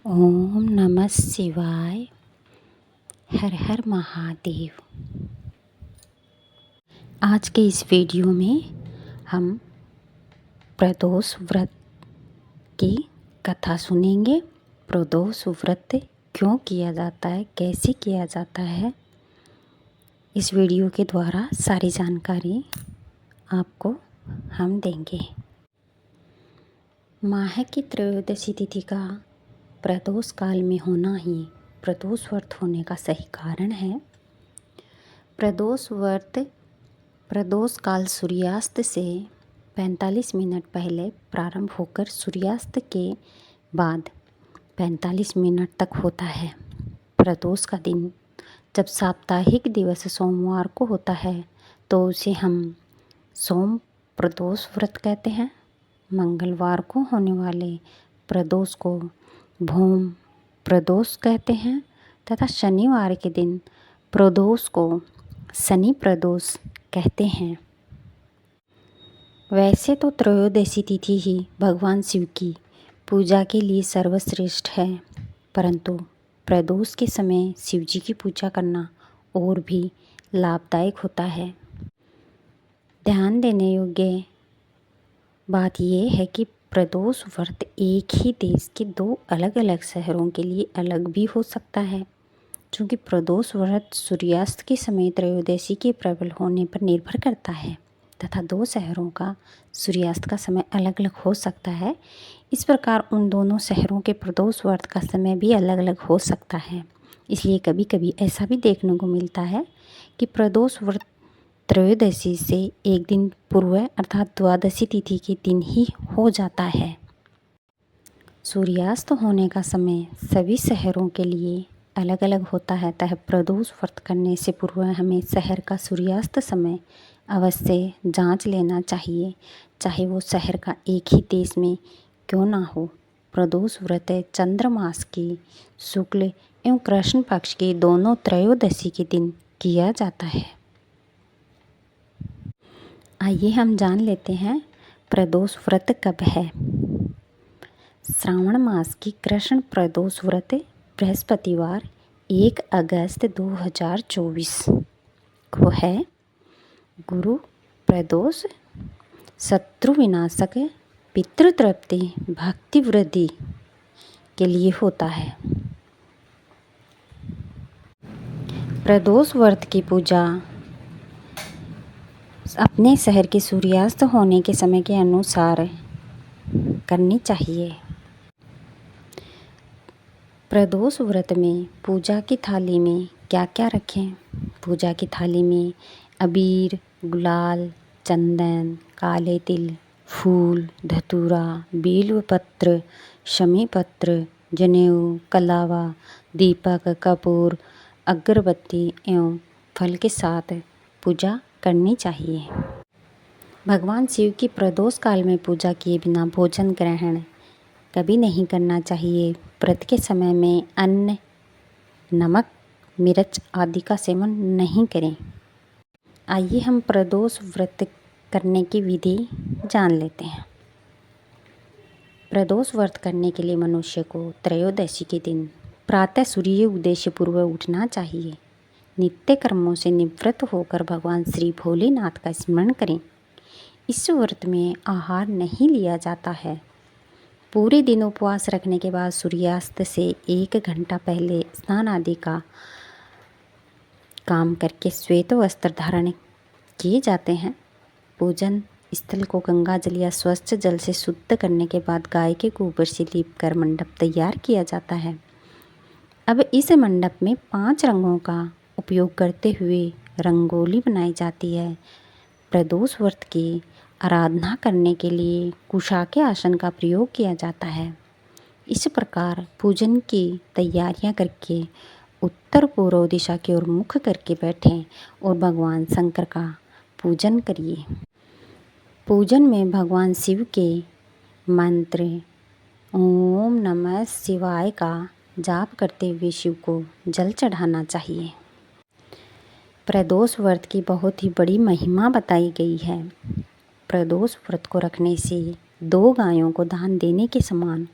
ओम नमः शिवाय। हर हर महादेव। आज के इस वीडियो में हम प्रदोष व्रत की कथा सुनेंगे। प्रदोष व्रत क्यों किया जाता है, कैसे किया जाता है, इस वीडियो के द्वारा सारी जानकारी आपको हम देंगे। माह की त्रयोदशी तिथि का प्रदोष काल में होना ही प्रदोष व्रत होने का सही कारण है। प्रदोष काल सूर्यास्त से 45 मिनट पहले प्रारंभ होकर सूर्यास्त के बाद 45 मिनट तक होता है। प्रदोष का दिन जब साप्ताहिक दिवस सोमवार को होता है तो उसे हम सोम प्रदोष व्रत कहते हैं। मंगलवार को होने वाले प्रदोष को भौम प्रदोष कहते हैं तथा शनिवार के दिन प्रदोष को शनि प्रदोष कहते हैं। वैसे तो त्रयोदशी तिथि ही भगवान शिव की पूजा के लिए सर्वश्रेष्ठ है, परंतु प्रदोष के समय शिव जी की पूजा करना और भी लाभदायक होता है। ध्यान देने योग्य बात यह है कि प्रदोष व्रत एक ही देश के दो अलग अलग शहरों के लिए अलग भी हो सकता है, क्योंकि प्रदोष व्रत सूर्यास्त के समय त्रयोदशी के प्रबल होने पर निर्भर करता है तथा दो शहरों का सूर्यास्त का समय अलग अलग हो सकता है। इस प्रकार उन दोनों शहरों के प्रदोष व्रत का समय भी अलग अलग हो सकता है। इसलिए कभी कभी ऐसा भी देखने को मिलता है कि प्रदोष व्रत त्रयोदशी से एक दिन पूर्व अर्थात द्वादशी तिथि के दिन ही हो जाता है। सूर्यास्त होने का समय सभी शहरों के लिए अलग अलग होता है, अतः प्रदोष व्रत करने से पूर्व हमें शहर का सूर्यास्त समय अवश्य जांच लेना चाहिए, चाहे वो शहर का एक ही देश में क्यों ना हो। प्रदोष व्रत चंद्र मास की शुक्ल एवं कृष्ण पक्ष के दोनों त्रयोदशी के दिन किया जाता है। आइए हम जान लेते हैं प्रदोष व्रत कब है। श्रावण मास की कृष्ण प्रदोष व्रत बृहस्पतिवार 1 अगस्त 2024 को है। गुरु प्रदोष शत्रु विनाशक पितृ तृप्ति भक्ति वृद्धि के लिए होता है। प्रदोष व्रत की पूजा अपने शहर के सूर्यास्त होने के समय के अनुसार करनी चाहिए। प्रदोष व्रत में पूजा की थाली में क्या क्या रखें। पूजा की थाली में अबीर, गुलाल, चंदन, काले तिल, फूल, धतूरा, बेलपत्र, शमी पत्र, जनेऊ, कलावा, दीपक, कपूर, अगरबत्ती एवं फल के साथ पूजा करनी चाहिए। भगवान शिव की प्रदोष काल में पूजा किए बिना भोजन ग्रहण कभी नहीं करना चाहिए। व्रत के समय में अन्न, नमक, मिर्च आदि का सेवन नहीं करें। आइए हम प्रदोष व्रत करने की विधि जान लेते हैं। प्रदोष व्रत करने के लिए मनुष्य को त्रयोदशी के दिन प्रातः सूर्य उदय से पूर्व उठना चाहिए। नित्य कर्मों से निवृत्त होकर भगवान श्री भोलेनाथ का स्मरण करें। इस व्रत में आहार नहीं लिया जाता है। पूरे दिन उपवास रखने के बाद सूर्यास्त से 1 घंटा पहले स्नान आदि का काम करके श्वेत वस्त्र धारण किए जाते हैं। पूजन स्थल को गंगा जल या स्वच्छ जल से शुद्ध करने के बाद गाय के गोबर से लीप कर मंडप तैयार किया जाता है। अब इस मंडप में 5 रंगों का उपयोग करते हुए रंगोली बनाई जाती है। प्रदोष व्रत की आराधना करने के लिए कुशा के आसन का प्रयोग किया जाता है। इस प्रकार पूजन की तैयारियां करके उत्तर पूर्व दिशा की ओर मुख करके बैठें और भगवान शंकर का पूजन करिए। पूजन में भगवान शिव के मंत्र ओम नमः शिवाय का जाप करते हुए शिव को जल चढ़ाना चाहिए। प्रदोष व्रत की बहुत ही बड़ी महिमा बताई गई है। प्रदोष व्रत को रखने से 2 गायों को दान देने के समान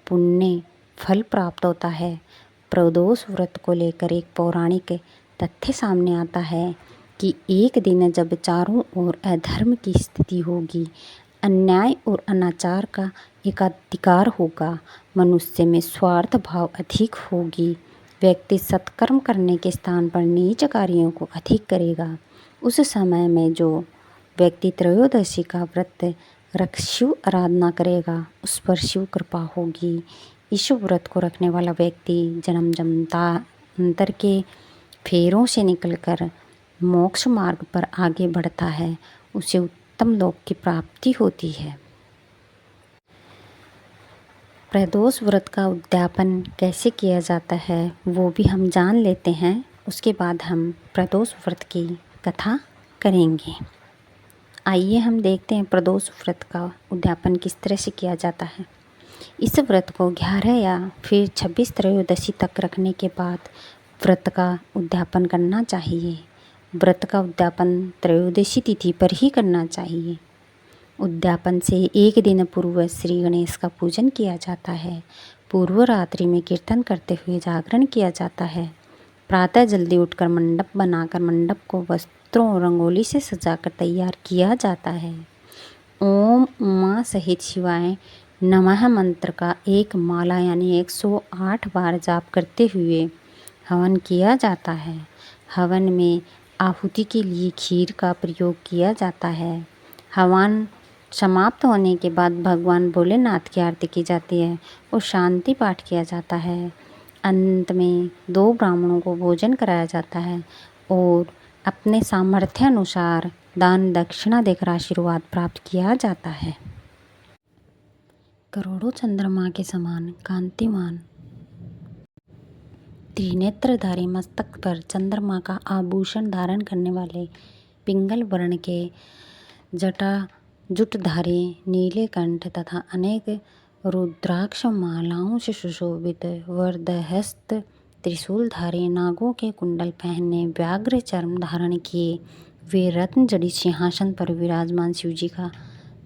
पुण्य फल प्राप्त होता है। प्रदोष व्रत को लेकर एक पौराणिक तथ्य सामने आता है कि एक दिन जब चारों ओर अधर्म की स्थिति होगी, अन्याय और अनाचार का एकाधिकार होगा, मनुष्य में स्वार्थ भाव अधिक होगी, व्यक्ति सत्कर्म करने के स्थान पर नीच कार्यों को अधिक करेगा, उस समय में जो व्यक्ति त्रयोदशी का व्रत रख शिव आराधना करेगा, उस पर शिव कृपा होगी। इस व्रत को रखने वाला व्यक्ति जन्म जन्मांतर के फेरों से निकलकर मोक्ष मार्ग पर आगे बढ़ता है, उसे उत्तम लोक की प्राप्ति होती है। प्रदोष व्रत का उद्यापन कैसे किया जाता है वो भी हम जान लेते हैं, उसके बाद हम प्रदोष व्रत की कथा करेंगे। आइए हम देखते हैं प्रदोष व्रत का उद्यापन किस तरह से किया जाता है। इस व्रत को 11 या फिर 26 त्रयोदशी तक रखने के बाद व्रत का उद्यापन करना चाहिए। व्रत का उद्यापन त्रयोदशी तिथि पर ही करना चाहिए। उद्यापन से एक दिन पूर्व श्री गणेश का पूजन किया जाता है। पूर्व रात्रि में कीर्तन करते हुए जागरण किया जाता है। प्रातः जल्दी उठकर मंडप बनाकर मंडप को वस्त्रों और रंगोली से सजाकर तैयार किया जाता है। ओम उमा सहित शिवाय नमः मंत्र का एक माला यानी 108 बार जाप करते हुए हवन किया जाता है। हवन में आहुति के लिए खीर का प्रयोग किया जाता है। हवन समाप्त होने के बाद भगवान भोलेनाथ की आरती की जाती है और शांति पाठ किया जाता है। अंत में 2 ब्राह्मणों को भोजन कराया जाता है और अपने सामर्थ्य अनुसार दान दक्षिणा देकर आशीर्वाद प्राप्त किया जाता है। करोड़ों चंद्रमा के समान कांतिमान त्रिनेत्रधारी मस्तक पर चंद्रमा का आभूषण धारण करने वाले पिंगल वर्ण के जटाजुटधारी नीले कंठ तथा अनेक रुद्राक्ष मालाओं से सुशोभित वरदहस्त त्रिशूलधारी नागों के कुंडल पहनने व्याघ्र चर्म धारण किए वे रत्न जड़ित सिंहासन पर विराजमान शिवजी का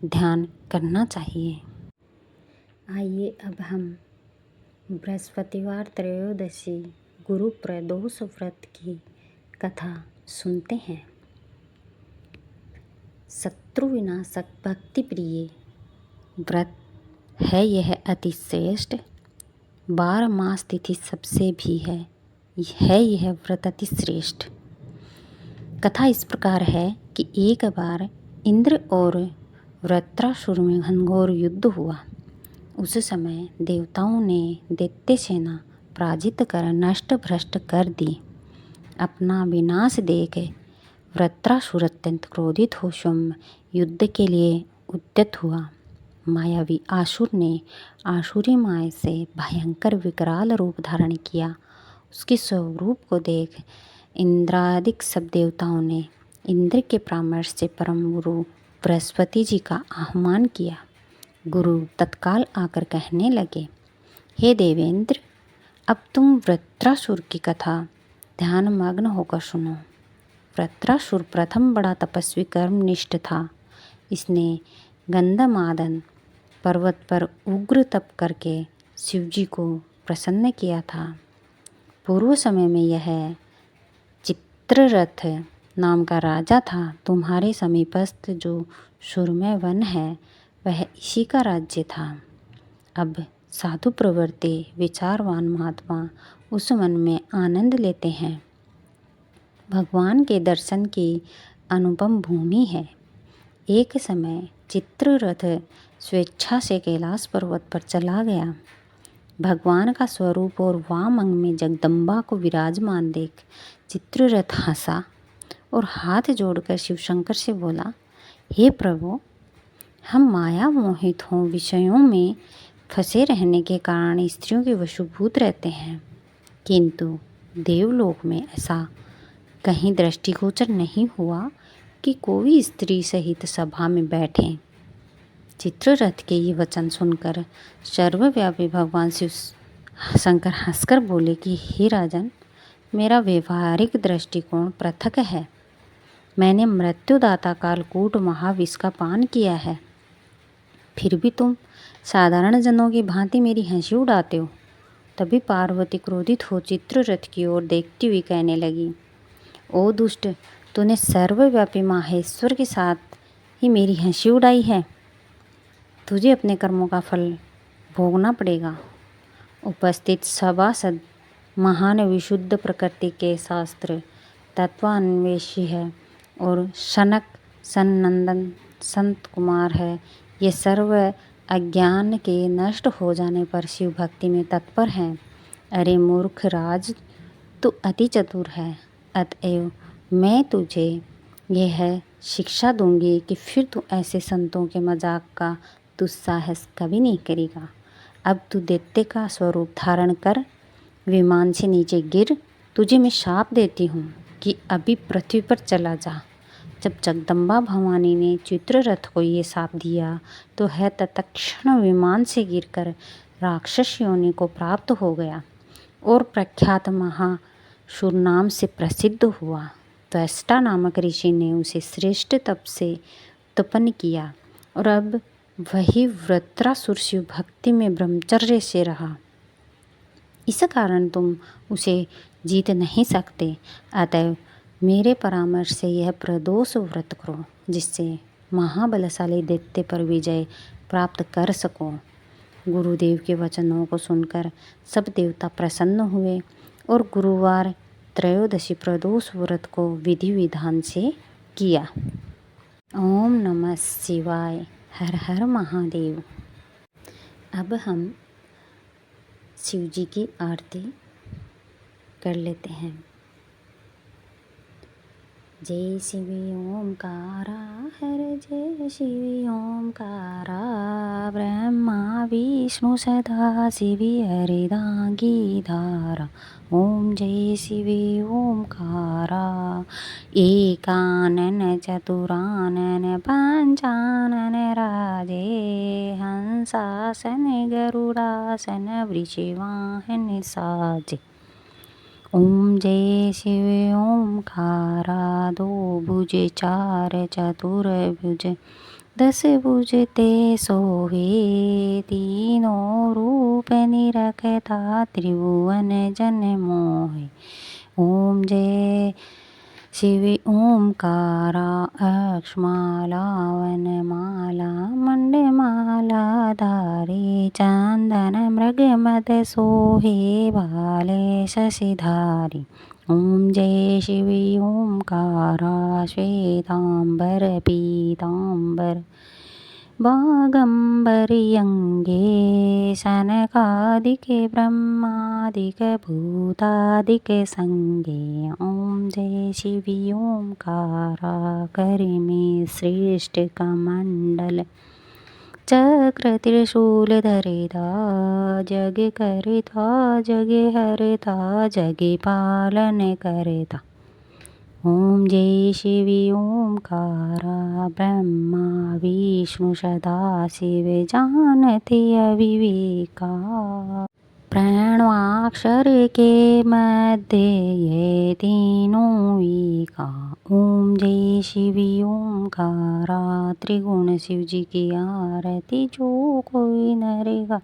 ध्यान करना चाहिए। आइए अब हम बृहस्पतिवार त्रयोदशी गुरु प्रदोष व्रत की कथा सुनते हैं। शत्रु विनाशक भक्ति प्रिय व्रत है यह अति श्रेष्ठ, 12 मास तिथि सबसे भी है यह व्रत अति श्रेष्ठ। कथा इस प्रकार है कि एक बार इंद्र और वृत्रासुर में घनघोर युद्ध हुआ। उस समय देवताओं ने दैत्य सेना पराजित कर नष्ट भ्रष्ट कर दी। अपना विनाश देख वृत्रासुर अत्यंत क्रोधित हो स्वयं युद्ध के लिए उद्यत हुआ। मायावी आसुर ने आसुरी माया से भयंकर विकराल रूप धारण किया। उसके स्वरूप को देख इंद्रादिक सब देवताओं ने इंद्र के परामर्श से परम गुरु बृहस्पति जी का आह्वान किया। गुरु तत्काल आकर कहने लगे, हे देवेंद्र, अब तुम वृत्रासुर की कथा ध्यान मग्न होकर सुनो। वृत्रासुर प्रथम बड़ा तपस्वी कर्मनिष्ठ था। इसने गंधमादन पर्वत पर उग्र तप करके शिवजी को प्रसन्न किया था। पूर्व समय में यह चित्ररथ नाम का राजा था। तुम्हारे समीपस्थ जो सुरमय वन है वह इसी का राज्य था। अब साधु प्रवृत्ति विचारवान महात्मा उस वन में आनंद लेते हैं। भगवान के दर्शन की अनुपम भूमि है। एक समय चित्ररथ स्वेच्छा से कैलाश पर्वत पर चला गया। भगवान का स्वरूप और वाम अंग में जगदम्बा को विराजमान देख चित्ररथ हंसा और हाथ जोड़कर शिव शंकर से बोला, हे प्रभु, हम माया मोहित हों विषयों में फंसे रहने के कारण स्त्रियों के वशीभूत रहते हैं, किंतु देवलोक में ऐसा कहीं दृष्टिगोचर नहीं हुआ कि कोई स्त्री सहित सभा में बैठे। चित्ररथ के ये वचन सुनकर सर्वव्यापी भगवान शिव शंकर हंसकर बोले कि हे राजन, मेरा व्यवहारिक दृष्टिकोण पृथक है। मैंने मृत्युदाता कालकूट महाविष का पान किया है, फिर भी तुम साधारण जनों की भांति मेरी हंसी उड़ाते हो। तभी पार्वती क्रोधित हो चित्ररथ की ओर देखती हुई कहने लगी, ओ दुष्ट, तूने सर्वव्यापी माहेश्वर के साथ ही मेरी हंसी उड़ाई है। तुझे अपने कर्मों का फल भोगना पड़ेगा। उपस्थित सभासद महान विशुद्ध प्रकृति के शास्त्र तत्वान्वेषी है और शनक सनंदन संत कुमार है। ये सर्व अज्ञान के नष्ट हो जाने पर शिव भक्ति में तत्पर हैं। अरे मूर्ख राज, तू अति चतुर है, अतएव मैं तुझे यह शिक्षा दूंगी कि फिर तू ऐसे संतों के मजाक का दुस्साहस कभी नहीं करेगा। अब तू दैत्य का स्वरूप धारण कर विमान से नीचे गिर। तुझे मैं शाप देती हूँ कि अभी पृथ्वी पर चला जा। जब जगदम्बा भवानी ने चित्ररथ को ये शाप दिया तो है तत्क्षण विमान से गिरकर राक्षस योनि को प्राप्त हो गया और प्रख्यात महाशूर नाम से प्रसिद्ध हुआ। त्वष्टा नामक ऋषि ने उसे श्रेष्ठ तप से उत्पन्न किया और अब वही वृत्रासुर शिव भक्ति में ब्रह्मचर्य से रहा। इस कारण तुम उसे जीत नहीं सकते। अतएव मेरे परामर्श से यह प्रदोष व्रत करो, जिससे महाबलशाली दैत्य पर विजय प्राप्त कर सको। गुरुदेव के वचनों को सुनकर सब देवता प्रसन्न हुए और गुरुवार त्रयोदशी प्रदोष व्रत को विधि विधान से किया। ओम नमः शिवाय। हर हर महादेव। अब हम शिव जी की आरती कर लेते हैं। जय शिव ओमकारा, हर जय शिव ओमकारा, ब्रह्मा विष्णु सदा शिव हरिदांगी धारा। ओम जय शिव ओमकारा, एकानन चतुरानन पंचानन राजे, हंसासन गरुड़ासन वृषवाहन साजे। ओम जय शिव ओमकारा, दो भुज चार चतुर्भुज, 10 भुज ते सोहे, तीनों रूप निरखता त्रिभुवन जन मोहे। ओम जय शिव ओमकारा, अक्षमाला वनमाला मंडमाला धारे, चंदन मृगमद सोहे, भाले शशिधारी। ओम जय शिव ओमकारा, श्वेतांबर पीतांबर, बागंबरी अंगे, सनकादिक ब्रह्मादिक भूतादिक संगे। ओम जय शिव ओमकारा, कर में श्रेष्ठ कमंडल, चक्र त्रिशूल धरिता, जग करता जग हरता, जग पालन करता। ओम जय शिव ओमकारा, ब्रह्मा विष्णु सदा शिव जानते अविवेका, प्रणवाक्षर के मध्य ये तीनों एका। ओम जय शिव ओमकारा, त्रिगुण शिव जी की आरती जो कोई नरेगा,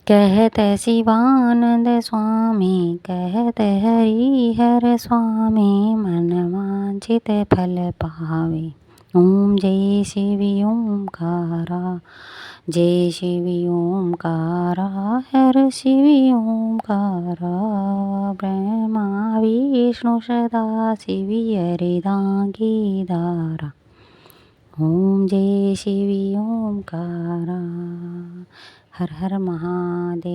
कहत शिवानंद स्वामी, कहत हरिहर स्वामी, मन वांछित फल पावे। ओम जय शिव ओमकारा, जय शिव ओमकारा, हर शिव ओमकारा, ब्रह्मा विष्णु सदा शिव हरिदांगी धारा। ओम जय शिव ओमकारा। हर हर महादेव।